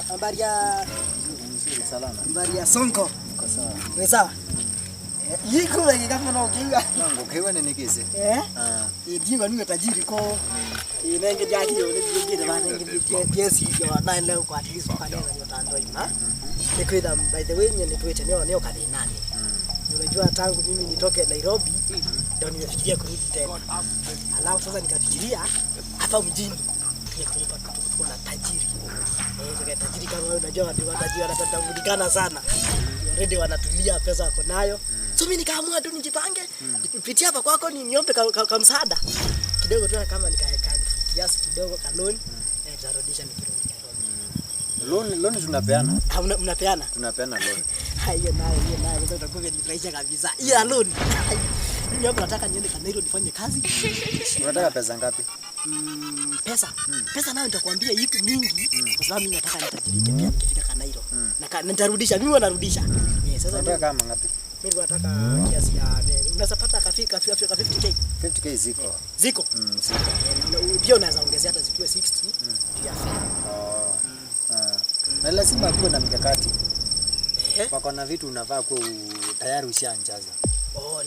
Habari ya nzuri salama. Habari ya Sonko. Kwa sawa. Ni sawa. Yiko wengi kama na ukiwa. Nango kewa ni nikize. Ndiyo ni tajiri ko. Inenge jadi yo ni ngire bana ngire piesi yo na leo kwa at least kwa nini ndio ima. Ni kwenda by the way ni tuete ni okadhi nani. Unajua tangu mimi nitoke Nairobi ndio nimefikiria kurudi tena. Alafu sasa nikafikiria hapa mjini nikulipa kuwa na tajiri. Kwa tajiri kama wewe unajua watu watajiri wanatambulikana sana. Already wanatulia pesa wako nayo. So mimi nikaamua tu nijipange. Nipitie hapa kwako niombe kama msaada. Kidogo tu kama nikaeka kiasi kidogo ka loan nitarudisha nikirudi Nairobi. Loan tunapeana. Mnapeana? Tunapeana loan. Hiyo nayo ndio utakuwa nifurahisha kabisa. Hiyo loan. Mimi hapa nataka niende Kanairo nifanye kazi. Unataka pesa ngapi? Pesa nayo nitakwambia iko mingi kwa sababu mimi nataka nitajirike pia nikifika Kanairo. Na nitarudisha, mimi wanarudisha. Sasa unataka kama ngapi? Mimi nataka kiasi ya unaweza pata kafika 50k. 50k ziko. Ziko? Ziko. Pia unaweza ongezea hata zikiwa 60 pia. Na lazima kuwe na mikakati. Kwa na vitu unavaa kwa tayari ushaanjaza.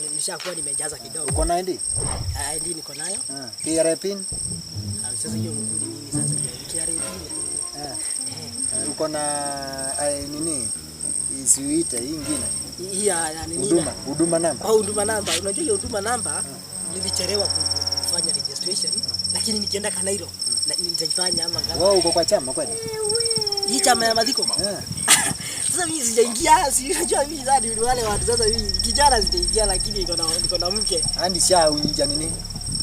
Nilishakuwa nimejaza kidogo. Uko na ID? ID niko nayo. KRA pin? Sasa hiyo ngudi nini sasa KRA pin? Uko na nini? Isiuite hii nyingine. Hii ya nini? Huduma namba. Huduma namba. Unajua hiyo huduma namba nilichelewa kufanya registration lakini nikienda Kanairo na nitaifanya ama ngapi? Wewe uko kwa chama kwani? Hii chama ya Madhiko? Sasa mimi sijaingia, unajua mimi zadi ni wale watu sasa mimi kijana sijaingia lakini niko na mke. Andi sha unija nini?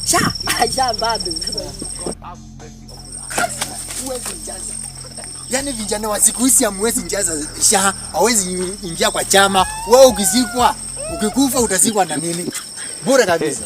Sha bado. Uwezi jaza. Yaani vijana wa siku hizi hamwezi jaza sha, hawezi ingia kwa chama. Wewe ukizikwa, ukikufa utazikwa na nini? Bora kabisa.